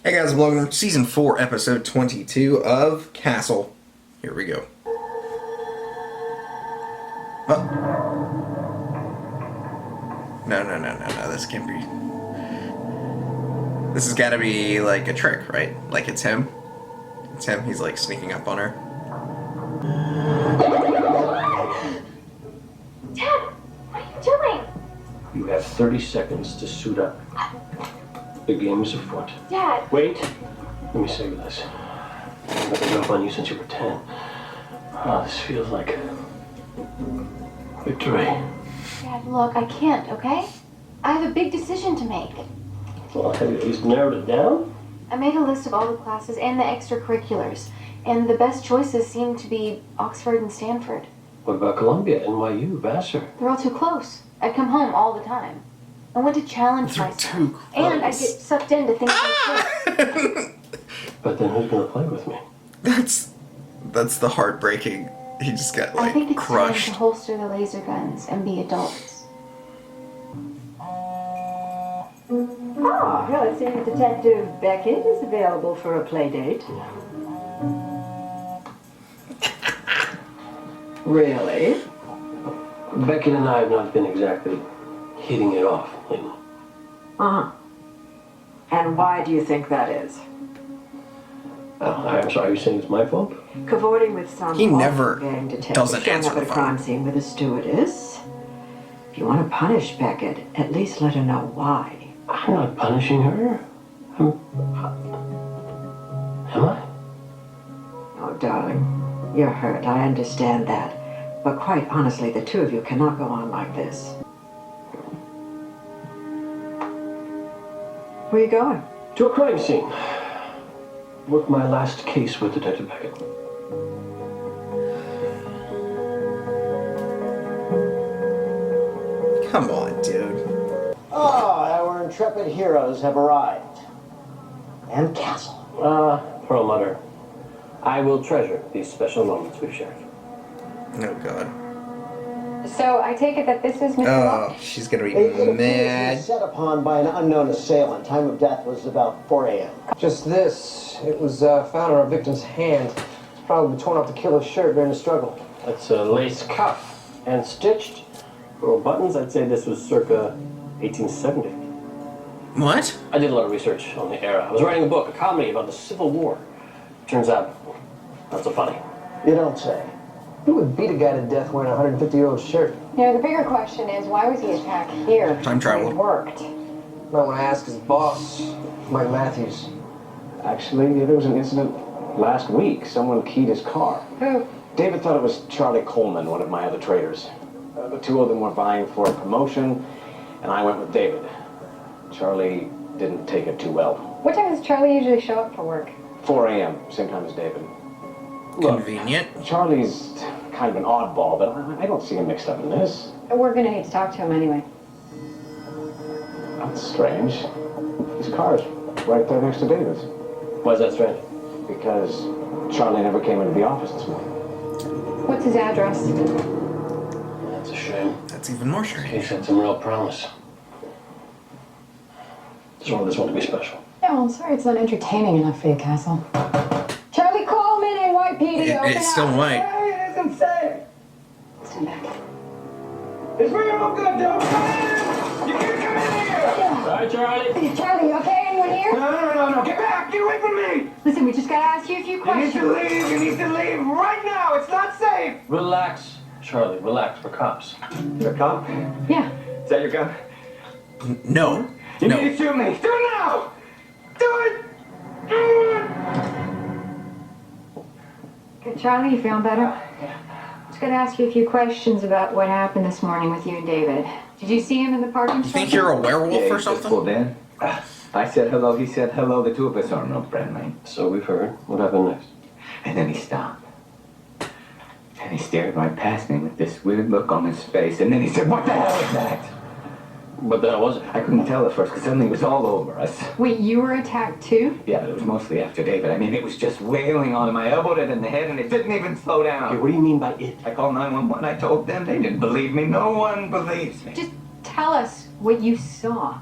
Hey guys, I'm Logan, Season 4, Episode 22 of Castle. Here we go. Oh. No, this can't be... This has gotta be, like, a trick, right? Like, it's him? It's him, he's, like, sneaking up on her. Dad, what are you doing? You have 30 seconds to suit up. The game is afoot. Dad! Wait. Let me say this. I've been up on you since you were 10. Oh, this feels like victory. Dad, look, I can't, okay? I have a big decision to make. Well, have you at least narrowed it down? I made a list of all the classes and the extracurriculars, and the best choices seem to be Oxford and Stanford. What about Columbia, NYU, Vassar? They're all too close. I'd come home all the time. I want to challenge They're myself. too close. And I'd get sucked into things like this. But then who's going to play with me? That's the heartbreaking. He just got, I like, think it's crushed. time to holster the laser guns and be adults. Ah, well, it seems Detective Beckett is available for a play date. Really? Beckett and I have not been exactly hitting it off lately. Uh-huh. And why do you think that is? Oh, I'm sorry, you're saying it's my fault? Cavorting with some He never gang detective doesn't showing answer up at the a phone. crime scene with a stewardess. If you want to punish Beckett, at least let her know why. I'm not punishing her. Am I? Oh, darling, you're hurt. I understand that. But quite honestly, the two of you cannot go on like this. Where are you going? To a crime scene. Work my last case with Detective Beckett. Come on, dude. Our intrepid heroes have arrived. And Castle. Perlmutter, I will treasure these special moments we've shared. Oh, God. So I take it that this is Mr. Oh, she's gonna be It appears he mad. was set upon by an unknown assailant. Time of death was about 4 a.m. Just this. It was found on our victim's hand. It's probably torn off the killer's shirt during the struggle. That's a lace cuff and stitched. Little buttons, I'd say this was circa 1870. What? I did a lot of research on the era. I was writing a book, a comedy about the Civil War. Turns out, not so funny. You don't say. Who would beat a guy to death wearing a 150-year-old shirt? You know, the bigger question is, why was he attacked here? Time travel. It worked. Might want to ask his boss, Mike Matthews. Actually, there was an incident last week. Someone keyed his car. Who? David thought it was Charlie Coleman, one of my other traders. The two of them were vying for a promotion, and I went with David. Charlie didn't take it too well. What time does Charlie usually show up for work? 4 a.m., same time as David. Look, Convenient. Charlie's kind of an oddball, but I don't see him mixed up in this. We're gonna need to talk to him anyway. That's strange. His car's right there next to David's. Why is that strange? Because Charlie never came into the office this morning. What's his address? That's a shame. That's even more He strange. had some real promise. Just wanted this one to be special. Yeah, well, I'm sorry it's not entertaining enough for you, Castle. Charlie Coleman, NYPD, open It still up. might. Hey, it isn't safe. Stand back. It's for your own good, dude. Come in! You can't come in here! Sorry, Charlie. Charlie, you okay? Anyone here? No. Get back! Get away from me! Listen, we just gotta ask you a few You need questions. to leave. You need to leave right now. It's not safe. Relax, Charlie. Relax. We're cops. The cop? Yeah. Is that your gun? No. You No. need to shoot me. Do it now! Do it! Good, Charlie, you feeling better? Just gotta ask you a few questions about what happened this morning with you and David. Did you see him in the parking You think you're a werewolf or Just pulled something? in. I said hello, he said hello. The two of us are no friendly. So we've heard. What happened next? And then he stopped. And he stared right past me with this weird look on his face. And then he said, "What the hell is that?" What the hell was it? I couldn't tell at first because suddenly it was all over us. Wait, you were attacked too? Yeah, it was mostly after David. I mean, it was just wailing on him. I elbowed it in the head and it didn't even slow down. Okay, what do you mean by it? I called 911. I told them. They didn't believe me. No one believes me. Just tell us what you saw.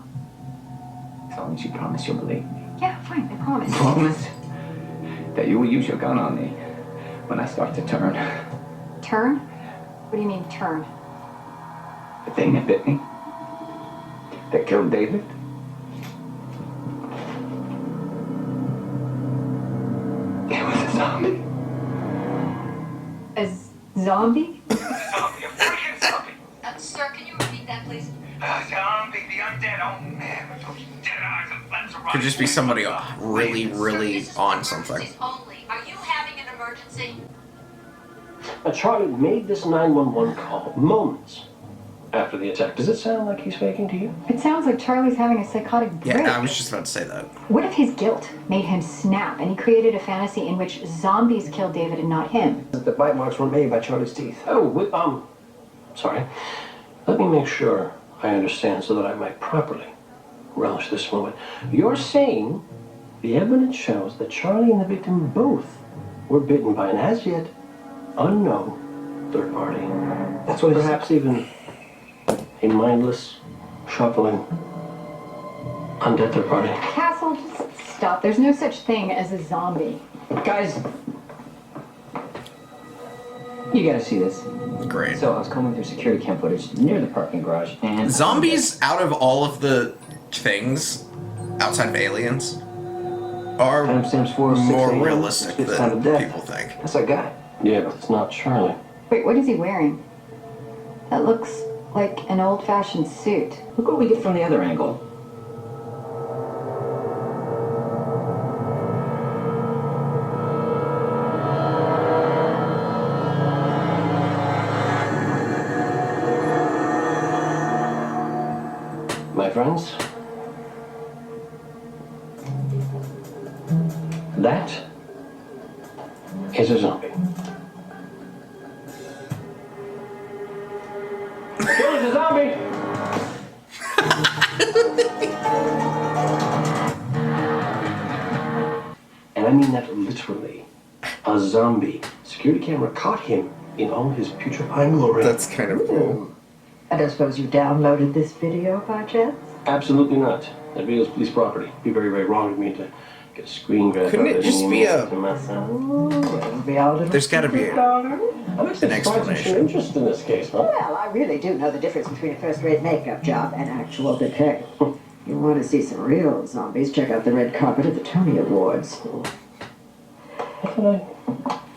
As long as you promise you'll believe me. Yeah, fine, I promise. Promise that you will use your gun on me when I start to turn. Turn? What do you mean, turn? The thing that bit me, that killed David. It was a zombie. A zombie? Zombie, a freaking zombie. Sir, can you repeat that, please? A zombie, the undead. Oh man, with those dead eyes and flaps around. Could just be somebody really on something. Only. Are you having an emergency? Charlie made this 911 call moments after the attack. Does it sound like he's faking to you? It sounds like Charlie's having a psychotic break. Yeah, I was just about to say that. What if his guilt made him snap and he created a fantasy in which zombies killed David and not him? The bite marks were made by Charlie's teeth. Oh, sorry. Let me make sure I understand so that I might properly relish this moment. You're saying the evidence shows that Charlie and the victim both were bitten by an as yet unknown third party. That's what he said. Perhaps even a mindless, shuffling, undead third party. Castle, just stop. There's no such thing as a zombie. Guys, you gotta see this. Great. So I was combing through security cam footage near the parking garage, and Zombies, out of all of the things outside of aliens, are Timestamps 4:06 more a.m. realistic It's time than of death. people think. That's our guy. Yeah, but it's not Charlie. Wait, what is he wearing? That looks like an old-fashioned suit. look what we get from the other angle. My friends, that is a zombie. There's a zombie! And I mean that literally. A zombie. Security camera caught him in all his putrefying glory. That's kind of cool. I don't suppose you downloaded this video by chance? Absolutely not. That video is police property. It'd be very, very wrong of me to get a screen grab. Couldn't of it just and be email a- it to myself. It'll be all There's gotta be I'm actually an surprised there's some explanation. interest in this case, huh? Well, I really do know the difference between a first-rate makeup job and actual decay. You want to see some real zombies, check out the red carpet at the Tony Awards. What did I...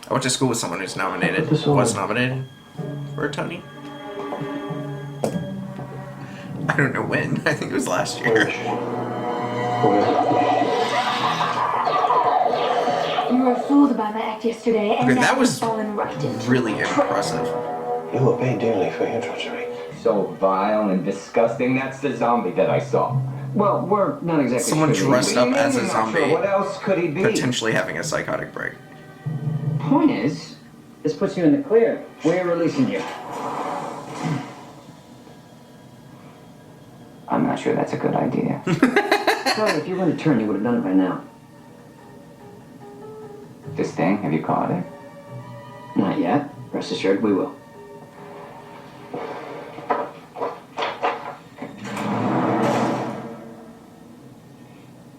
I went to school with someone who's nominated, This one. was nominated for a Tony. I don't know when. I think it was last year. You were fooled by my act yesterday, and Okay, now that you've was fallen right into really the trap. impressive. You will pay dearly for your treachery. So vile and disgusting. That's the zombie that I saw. Well, we're not exactly Someone sure. dressed up What do you as a mean you're not zombie, sure? What else could he be? potentially having a psychotic break. Point is, this puts you in the clear. We're releasing you. I'm not sure that's a good idea. Sorry, if you were to turn, you would have done it by now. This thing, have you caught it? Not yet. Rest assured, we will.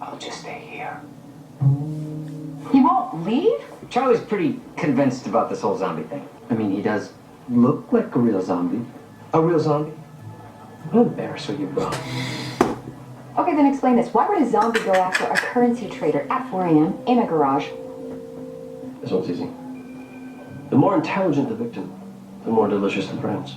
I'll just stay here. He won't leave? Charlie's pretty convinced about this whole zombie thing. I mean, he does look like a real zombie. A real zombie? What embarrass are you, bro? Okay, then explain this. Why would a zombie go after a currency trader at 4 a.m. in a garage? This one's easy. The more intelligent the victim, the more delicious the brains.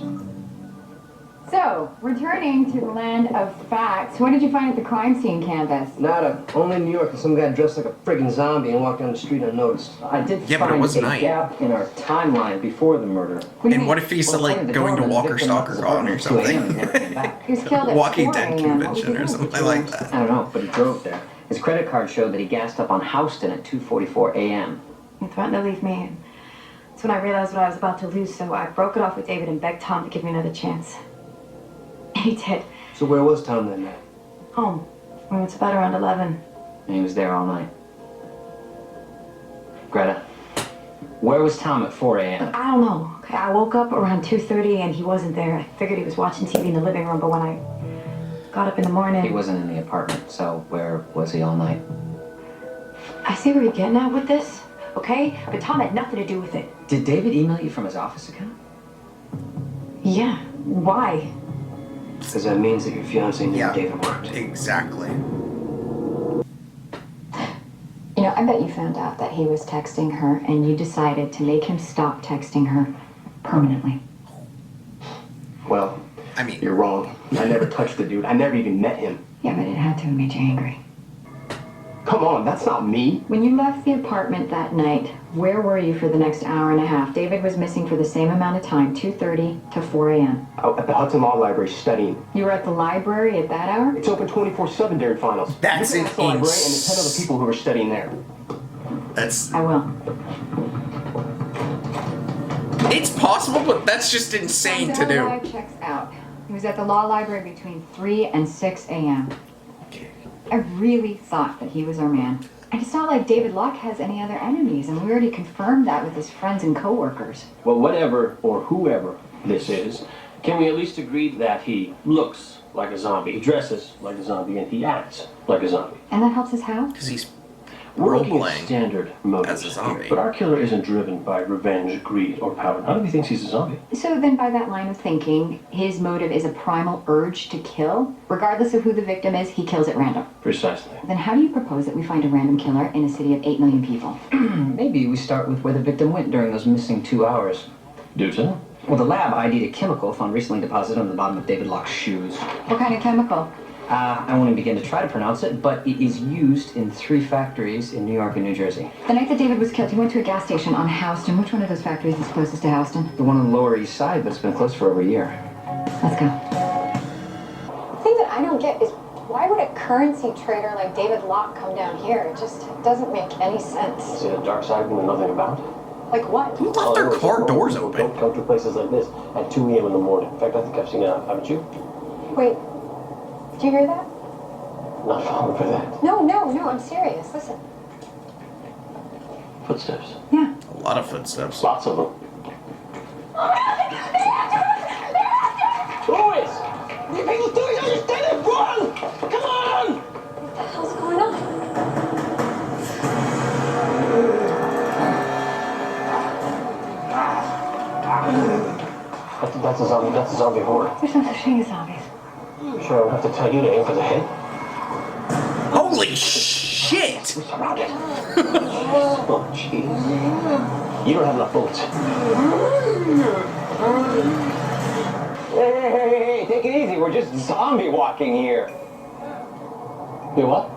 So, returning to the land of facts, what did you find at the crime scene canvas? Nada. Only in New York, some guy dressed like a friggin' zombie and walked down the street unnoticed. I did Yeah, but it find was a night. gap in our timeline before the murder. What do you And mean? what if he's Well, like according to going to Dorman, the Walker victim Stalker left his Con or apartment at 2 a.m. and something? never came back. He was killed at Walking 4 Dead a.m. convention What or was he something. I doing? like that. I don't know, but he drove there. His credit card showed that he gassed up on Houston at 2:44 a.m. He threatened to leave me, and that's when I realized what I was about to lose, so I broke it off with David and begged Tom to give me another chance. He did. So where was Tom that night? Home. We went to bed around 11. And he was there all night. Greta, where was Tom at 4 a.m.? I don't know. Okay, I woke up around 2:30 and he wasn't there. I figured he was watching TV in the living room, but when I got up in the morning... He wasn't in the apartment, so where was he all night? I see where you're getting at with this, okay? But Tom had nothing to do with it. Did David email you from his office account? Yeah. Why? Because that means that your fiance knew Yeah. David worked. Exactly. You know, I bet you found out that he was texting her and you decided to make him stop texting her permanently. Well, I mean, you're wrong. I never touched the dude. I never even met him. Yeah, but it had to have made you angry. Come on, that's not me. When you left the apartment that night, where were you for the next hour and a half? David was missing for the same amount of time, 2:30 to 4 a.m. Out at the Hudson Law Library studying. You were at the library at that hour? It's open 24/7 during finals. That's You can ask the library and the 10 other ins- people who are studying there. that's... I will. It's possible, but that's just insane to do. Live checks out. He was at the law library between 3 and 6 a.m. I really thought that he was our man. And it's not like David Locke has any other enemies, and we already confirmed that with his friends and coworkers. Well, whatever or whoever this is, can we at least agree that he looks like a zombie, he dresses like a zombie, and he acts like a zombie? And that helps us how? Because he's We're looking at role-playing standard motives as a zombie. here, but our killer isn't driven by revenge, greed, or power. None of he thinks he's a zombie. So then by that line of thinking, his motive is a primal urge to kill? Regardless of who the victim is, he kills at random. Precisely. Then how do you propose that we find a random killer in a city of 8 million people? Maybe we start with where the victim went during those missing 2 hours. Do so? Well, the lab ID'd a chemical found recently deposited on the bottom of David Locke's shoes. What kind of chemical? I won't even begin to try to pronounce it, but it is used in 3 factories in New York and New Jersey. The night that David was killed, he went to a gas station on Houston. Which one of those factories is closest to Houston? The one on the Lower East Side, but it's been closed for over a year. Let's go. The thing that I don't get is why would a currency trader like David Locke come down here? It just doesn't make any sense. See the dark side we know nothing about? Like what? Who left their car doors Don't open? come to places like this at 2 a.m. in the morning. In fact, I think I've seen it. Haven't you? Wait, did you hear that? Not falling for that. No, I'm serious. Listen. Footsteps. Yeah. A lot of footsteps. Lots of them. Boys! You people don't understand it! Run! Come on! What the hell's going on? That's a zombie. That's a zombie horde. There's no such thing as zombies. Sure, I don't have to tell you to aim for the head. Holy shit! Surrounded. Oh, jeez. You don't have enough bullets. Hey, take it easy. We're just zombie walking here. You what?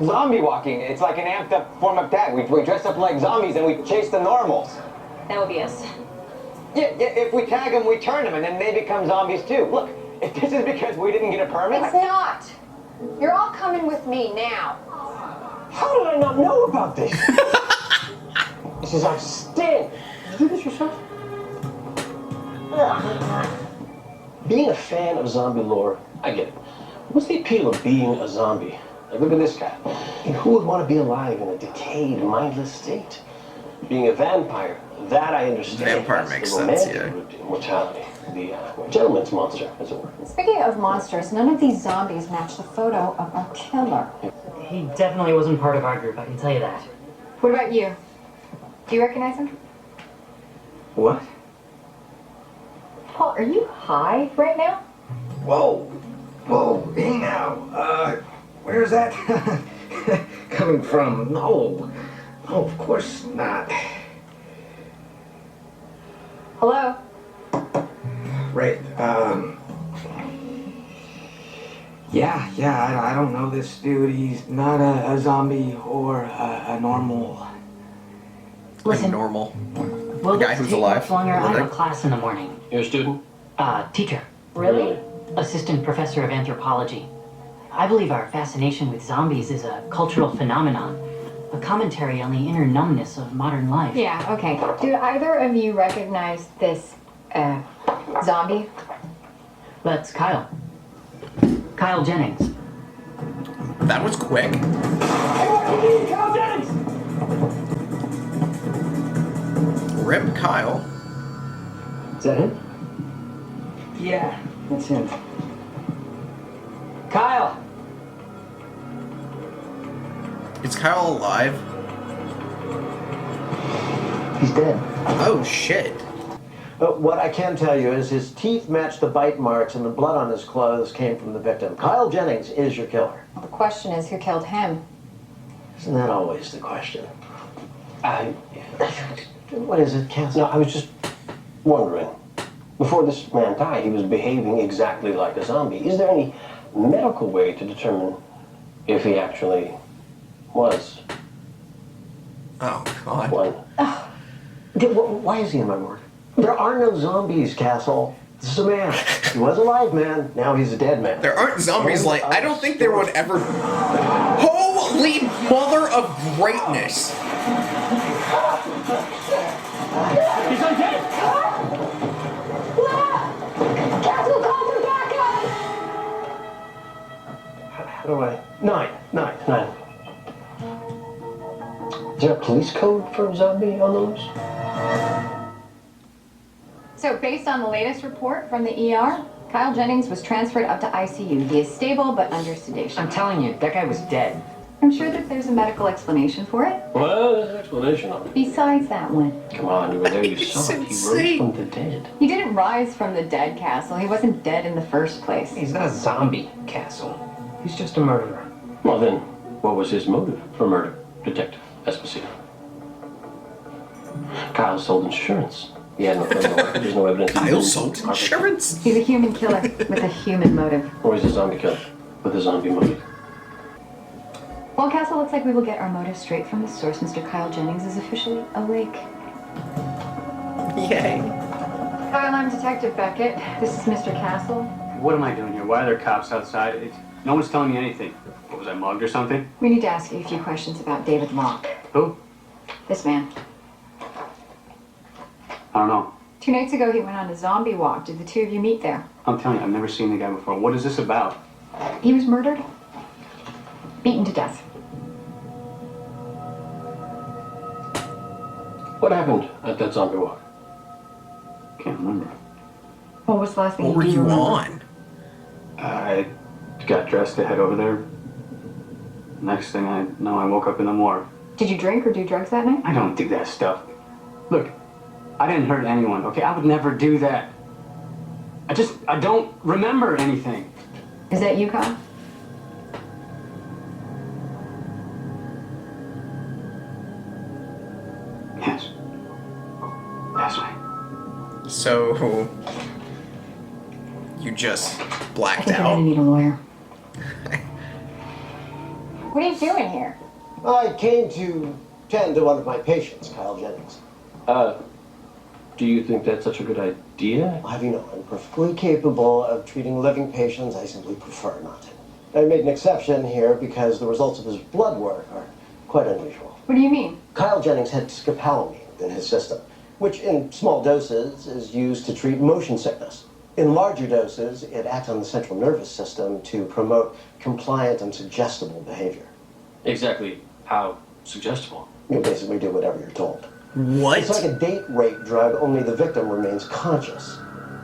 Zombie walking. It's like an amped up form of tag. We dress up like zombies and we chase the normals. That would be us. Yeah, if we tag them, we turn them, and then they become zombies too. Look, if this is because we didn't get a permit. It's not. You're all coming with me now. How did I not know about this? This is outstanding. Did you do this yourself? Being a fan of zombie lore, I get it. What's the appeal of being a zombie? Like, look at this guy. And who would want to be alive in a decayed, mindless state? Being a vampire, that I understand. Vampire That's makes the sense, romantic yeah. route to immortality. The gentleman's monster, as it were. Speaking of monsters, none of these zombies match the photo of our killer. He definitely wasn't part of our group, I can tell you that. What about you? Do you recognize him? What? Paul, are you high right now? Whoa, hey now, where's that coming from? No, of course not. Hello? Right, yeah, I don't know this dude. He's not a zombie or a normal. Listen, normal. Will The guy this who's take alive. much longer? I have Living. a class in the morning. You're a student? Teacher. Really? Assistant professor of anthropology. I believe our fascination with zombies is a cultural phenomenon. A commentary on the inner numbness of modern life. Yeah, okay. Do either of you recognize this, zombie? That's Kyle. Kyle Jennings. That was quick. Kyle Jennings! Rip Kyle. Is that him? Yeah, that's him. Kyle! Is Kyle alive? He's dead. Oh, shit. What I can tell you is his teeth match the bite marks and the blood on his clothes came from the victim. Kyle Jennings is your killer. Well, the question is, who killed him? Isn't that always the question? What is it, Cass? No, I was just wondering. Before this man died, he was behaving exactly like a zombie. Is there any medical way to determine if he actually was Oh, God. one? Why is he in my morgue? There are no zombies, Castle. This is a man. He was a live man. Now he's a dead man. There aren't zombies like... I don't think there would ever... Holy mother of greatness! He's undead! Castle, call for backup! How do I... Nine. Is there a police code for zombie on the loose? So, based on the latest report from the ER, Kyle Jennings was transferred up to ICU. He is stable but under sedation. I'm telling you, that guy was dead. I'm sure that there's a medical explanation for it. Well, there's an explanation on it. Besides that one. Come on, you were there, you saw it. He rose from the dead. He didn't rise from the dead, Castle. He wasn't dead in the first place. He's not a zombie, Castle. He's just a murderer. Well then, what was his motive for murder, Detective Esposito? Kyle sold insurance. He had no criminal record. There's no evidence. Kyle sold insurance? He's a human killer with a human motive. Or he's a zombie killer with a zombie motive. Well, Castle, looks like we will get our motive straight from the source. Mr. Kyle Jennings is officially awake. Yay. Kyle, I'm Detective Beckett. This is Mr. Castle. What am I doing here? Why are there cops outside? No one's telling me anything. What, was I mugged or something? We need to ask you a few questions about David Locke. Who? This man. I don't know. 2 nights ago, he went on a zombie walk. Did the two of you meet there? I'm telling you, I've never seen the guy before. What is this about? He was murdered. Beaten to death. What happened at that zombie walk? Can't remember. What was the last thing What were do you remember? on? I got dressed to head over there. Next thing I know, I woke up in the morgue. Did you drink or do drugs that night? I don't do that stuff. Look, I didn't hurt anyone, okay? I would never do that. I don't remember anything. Is that you, Kyle? Yes. That's right. So... You just I blacked think I'm gonna out. need a lawyer. What are you doing here? I came to tend to one of my patients, Kyle Jennings. Do you think that's such a good idea? Well, have you know, I'm perfectly capable of treating living patients. I simply prefer not to. I made an exception here because the results of his blood work are quite unusual. What do you mean? Kyle Jennings had scopolamine in his system, which in small doses is used to treat motion sickness. In larger doses, it acts on the central nervous system to promote compliant and suggestible behavior. Exactly how suggestible? You basically do whatever you're told. What? It's like a date rape drug, only the victim remains conscious.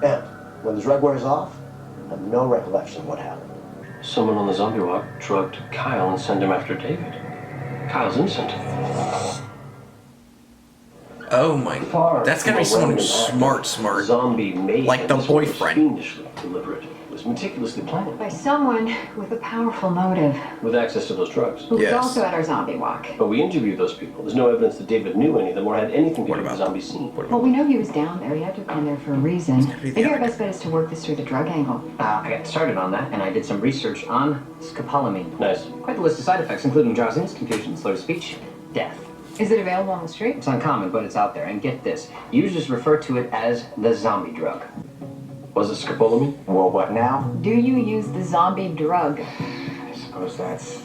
And when the drug wears off, I have no recollection of what happened. Someone on the zombie walk drugged Kyle and sent him after David. Kyle's innocent. Oh my... That's gotta be someone who's smart. Zombie mayhem. Like the boyfriend. Fiendishly deliberate. It was meticulously planned. By someone with a powerful motive. With access to those drugs. Who was also at our zombie walk. But we interviewed those people. There's no evidence that David knew any of them or had anything to do with the zombie scene. Well, we know he was down there. He had to have gone there for a reason. Maybe our best bet is to work this through the drug angle. I got started on that, and I did some research on scopolamine. Nice. Quite the list of side effects, including drowsiness, confusion, slurred speech, death. Is it available on the street? It's uncommon, but it's out there. And get this, users refer to it as the zombie drug. Was it scopolamine? Well, what now? Do you use the zombie drug? I suppose that's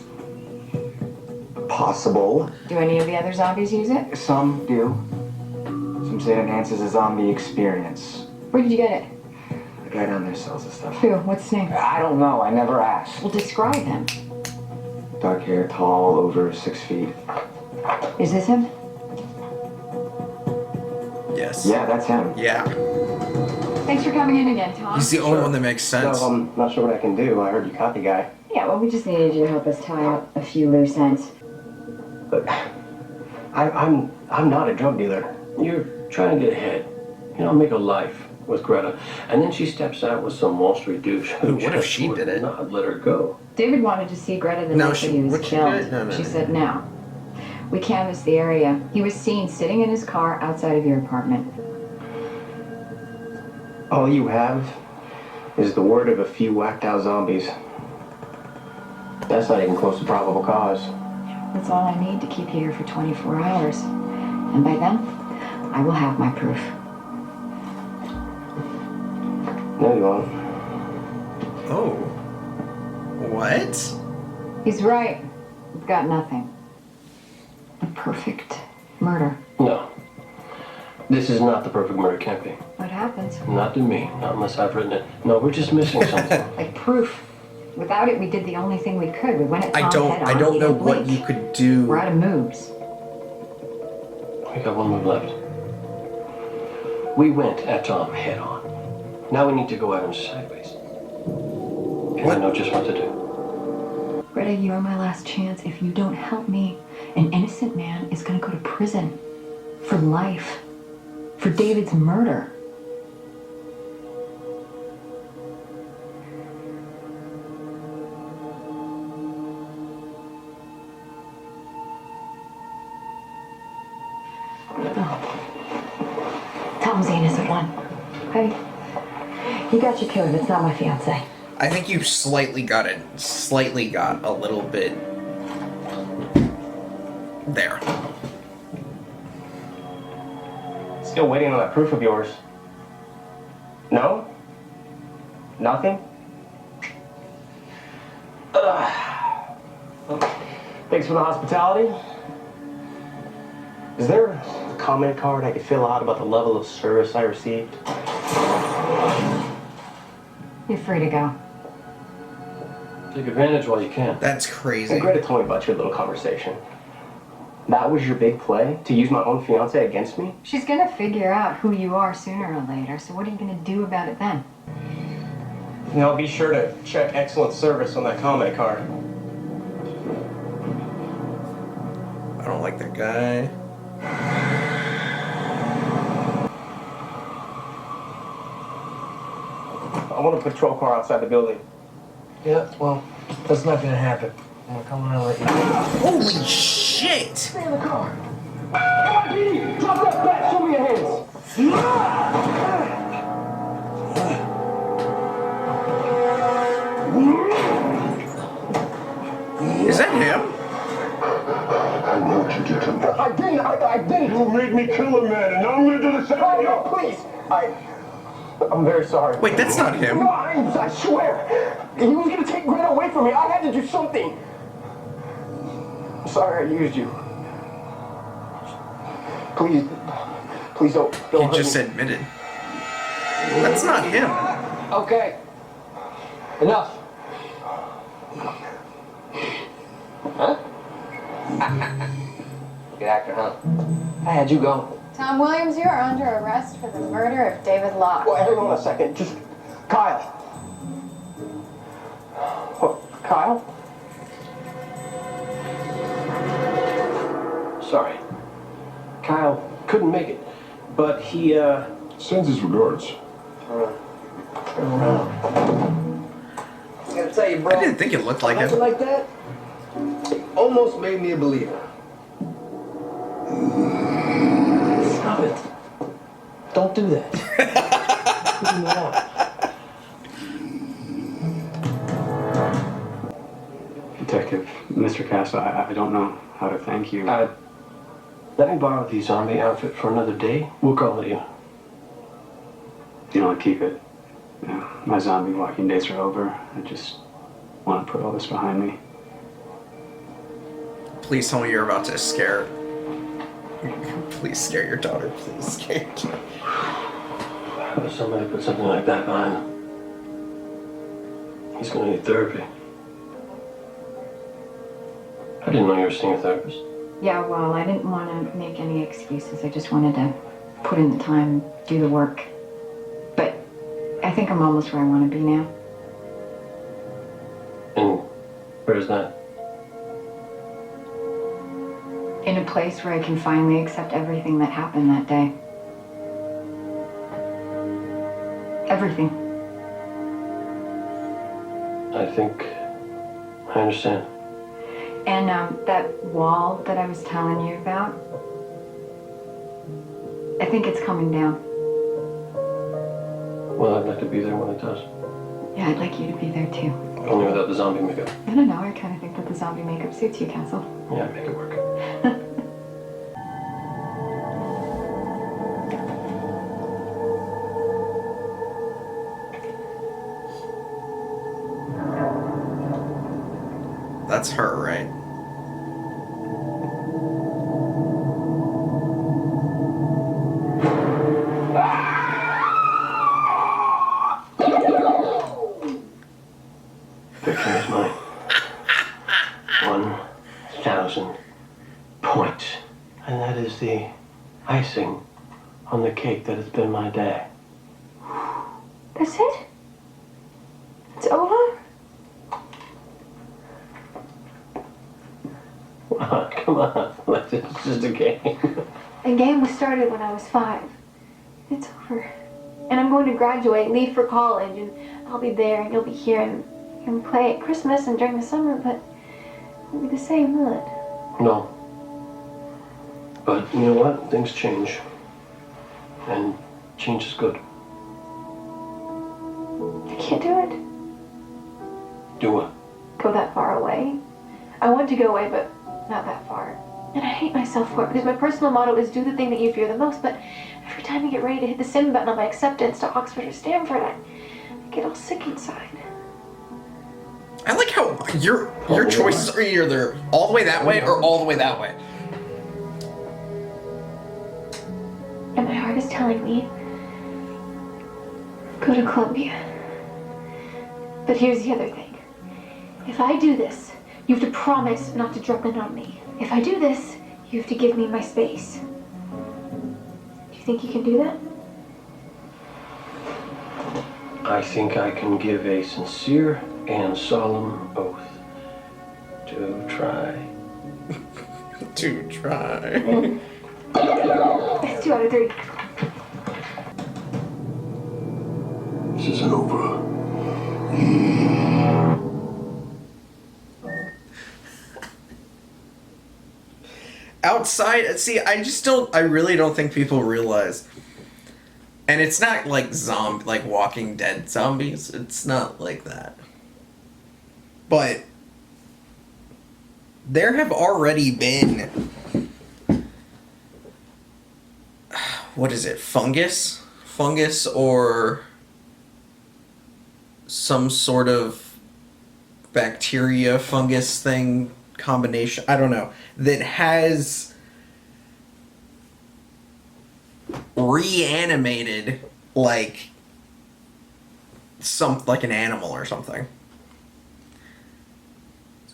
possible. Do any of the other zombies use it? Some do. Some say it enhances a zombie experience. Where did you get it? The guy down there sells this stuff. Who? What's his name? I don't know. I never asked. Well, describe him. Dark hair, tall, over 6 feet. Is this him? Yes. Yeah, that's him. Yeah. Thanks for coming in again, Tom. He's the only one that makes sense. So, I'm not sure what I can do. I heard you caught the guy. Yeah, well, we just needed you to help us tie up a few loose ends. But I'm not a drug dealer. You're trying to get ahead. You know, make a life with Greta. And then she steps out with some Wall Street douche. What if she did it? Not let her go. David wanted to see Greta the No, night that he was would she do killed. it? No, She no. said no. We canvassed the area. He was seen sitting in his car outside of your apartment. All you have is the word of a few whacked out zombies. That's not even close to probable cause. That's all I need to keep you here for 24 hours. And by then, I will have my proof. No, you won't. Oh. What? He's right. We've got nothing. A perfect murder. No. This is not the perfect murder, can't be. What happens? Not to me, not unless I've written it. No, we're just missing something. Like proof. Without it, we did the only thing we could. We went at Tom's head on. I don't He know didn't what blink. you could do. We're out of moves. We got one move left. We went at Tom head on. Now we need to go at him sideways. And I know just what to do. Greta, you're my last chance. If you don't help me, an innocent man is gonna go to prison. For life. For David's murder. Tom's the innocent one. Okay? You got your killer, that's not my fiance. I think you slightly got a little bit there. Still waiting on that proof of yours. No? Nothing? Thanks for the hospitality. Is there a comment card I could fill out about the level of service I received? You're free to go. Take advantage while you can. That's crazy. Hey, Greta told me about your little conversation. That was your big play? To use my own fiance against me? She's gonna figure out who you are sooner or later, so what are you gonna do about it then? You know, be sure to check excellent service on that comment card. I don't like that guy. I want a patrol car outside the building. Yeah, well, that's not gonna happen. I'm gonna come on and let you know. Holy shit! Stay in the car. MID! Drop that bat! Show me your hands! Is that him? I want you to come back. I didn't! You made me kill a man, and now I'm gonna do the same to you! No, please! I'm very sorry. Wait, that's not him. No, I swear! He was gonna take Greta away from me. I had to do something. I'm sorry I used you. Please don't He hurt just me. admitted. That's not him. Okay. Enough. Huh? Good actor, huh? I had you go. Tom Williams, you are under arrest for the murder of David Locke. Well, hang on a second. Just Kyle. What, Kyle? Sorry. Kyle couldn't make it, but he, sends his regards. I gotta tell you, bro. I didn't think it looked like Nothing him. like that almost made me a believer. Stop it. Don't do that. Leave me alone. Detective, Mr. Castle, I don't know how to thank you. Let me borrow the zombie outfit for another day. We'll call it in. You know, I keep it. You know, my zombie walking days are over. I just want to put all this behind me. Please tell me you're about to scare. Please scare your daughter. Please scare your daughter. How does somebody put something like that behind him? He's gonna need therapy. I didn't know you were seeing a therapist. Yeah, well, I didn't want to make any excuses. I just wanted to put in the time, do the work. But I think I'm almost where I want to be now. And where's that? In a place where I can finally accept everything that happened that day. Everything. I think I understand. And that wall that I was telling you about, I think it's coming down. Well, I'd like to be there when it does. Yeah, I'd like you to be there too. Only without the zombie makeup. No, I kind of think that the zombie makeup suits you, Castle. Yeah, make it work. That's her, right? Victory is mine. 1,000 points. And that is the icing on the cake that has been my day. That's it? It's over? Come on, it's just a game. The game was started when I was 5. It's over. And I'm going to graduate, leave for college, and I'll be there and you'll be here and play at Christmas and during the summer, but it won't be the same, will it? No. But you know what? Things change. And change is good. I can't do it. Do what? Go that far away. I want to go away, but not that far. And I hate myself for it because my personal motto is do the thing that you fear the most, but every time I get ready to hit the send button on my acceptance to Oxford or Stanford, I get all sick inside. I like how your choices are either all the way that way or all the way that way. And my heart is telling me, go to Columbia. But here's the other thing. If I do this, you have to promise not to drop in on me. If I do this, you have to give me my space. Do you think you can do that? I think I can give a sincere and solemn oath to try. To try. That's 2 out of 3. This isn't over. Outside, see, I really don't think people realize, and it's not like like Walking Dead zombies, it's not like that. But there have already been, what is it, fungus or some sort of bacteria fungus thing combination, I don't know, that has reanimated like an animal or something.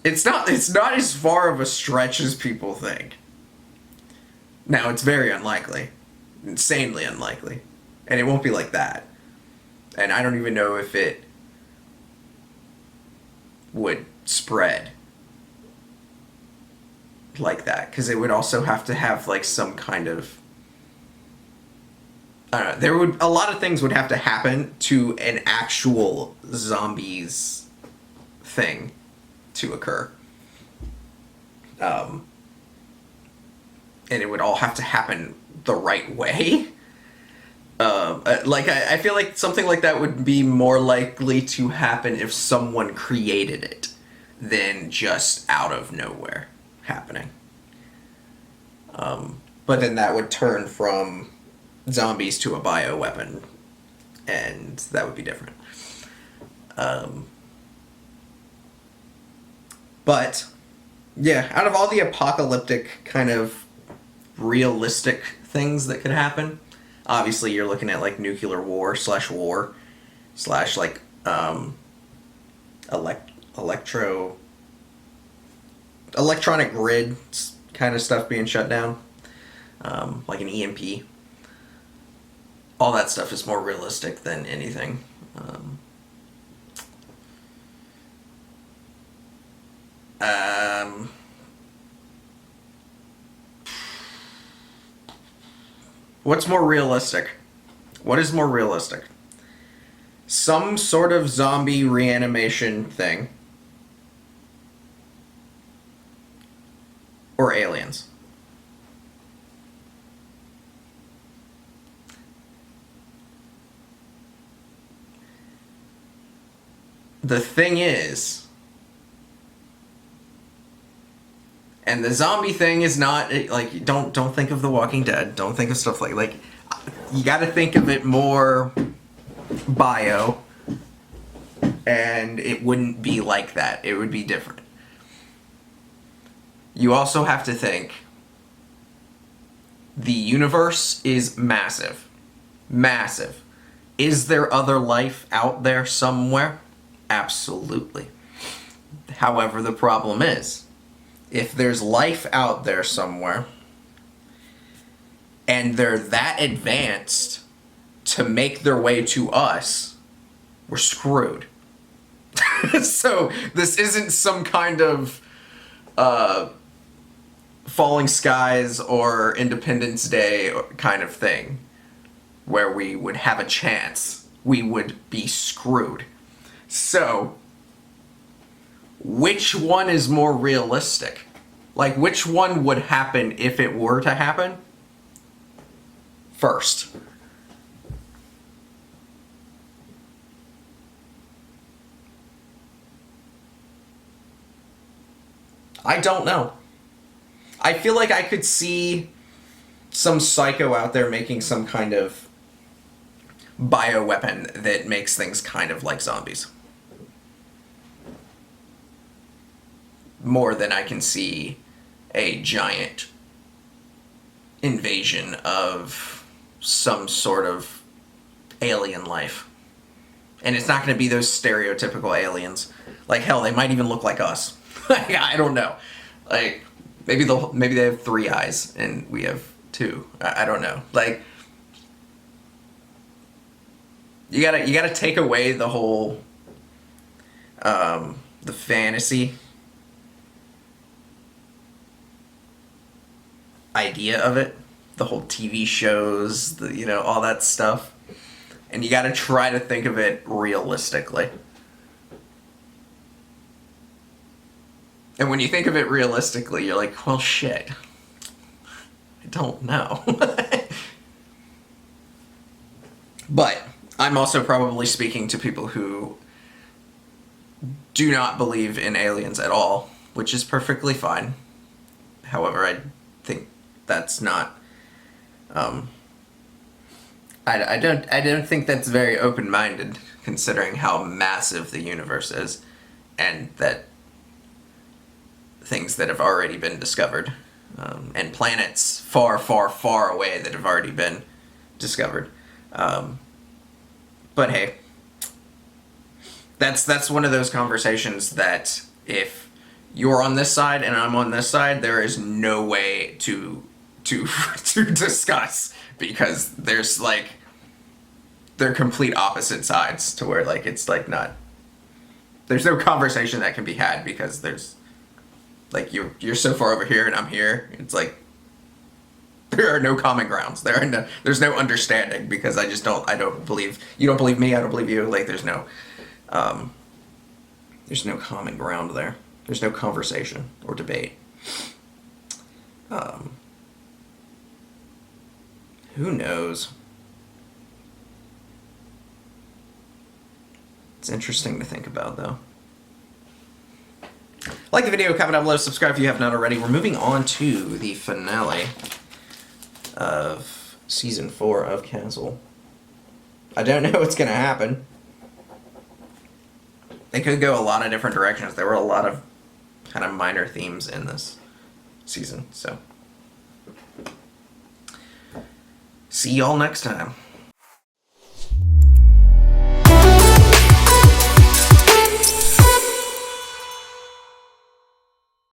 It's not as far of a stretch as people think. Now, it's very unlikely. Insanely unlikely. And it won't be like that. And I don't even know if it would spread like that, because it would also have to have like some kind of, I don't know, a lot of things would have to happen to an actual zombies thing to occur. And it would all have to happen the right way. I feel like something like that would be more likely to happen if someone created it than just out of nowhere happening. But then that would turn from zombies to a bioweapon, and that would be different. But yeah, out of all the apocalyptic kind of realistic things that could happen, obviously you're looking at like nuclear war / like electronic grid kind of stuff being shut down, like an EMP. All that stuff is more realistic than anything. What's more realistic? What is more realistic? Some sort of zombie reanimation thing. Or aliens? The thing is, and the zombie thing is not like, don't think of The Walking Dead. Don't think of stuff like you got to think of it more bio, and it wouldn't be like that. It would be different. You also have to think the universe is massive. Massive. Is there other life out there somewhere? Absolutely. However, the problem is, if there's life out there somewhere, and they're that advanced to make their way to us, we're screwed. So this isn't some kind of Falling Skies or Independence Day kind of thing where we would have a chance. We would be screwed. So, which one is more realistic? Like, which one would happen if it were to happen first? I don't know. I feel like I could see some psycho out there making some kind of bioweapon that makes things kind of like zombies. More than I can see a giant invasion of some sort of alien life. And it's not going to be those stereotypical aliens. Like, hell, they might even look like us. Like, I don't know. Like, maybe they have 3 eyes and we have 2. I don't know. Like, you gotta take away the whole the fantasy idea of it, the whole TV shows, all that stuff, and you gotta try to think of it realistically. And when you think of it realistically, you're like, well, shit, I don't know. But I'm also probably speaking to people who do not believe in aliens at all, which is perfectly fine. However, I think that's not. I don't think that's very open-minded, considering how massive the universe is, and that things that have already been discovered, and planets far, far, far away that have already been discovered. But hey, that's one of those conversations that if you're on this side and I'm on this side, there is no way to discuss, because there's like, they're complete opposite sides, to where like it's like not, there's no conversation that can be had, because there's like you're so far over here and I'm here. It's like there are no common grounds. There's no understanding, because I don't believe, you don't believe me, I don't believe you. Like there's no common ground there. There's no conversation or debate. Who knows? It's interesting to think about, though. Like the video, comment down below, subscribe if you have not already. We're moving on to the finale of Season 4 of Castle. I don't know what's going to happen. They could go a lot of different directions. There were a lot of kind of minor themes in this season, so. See y'all next time.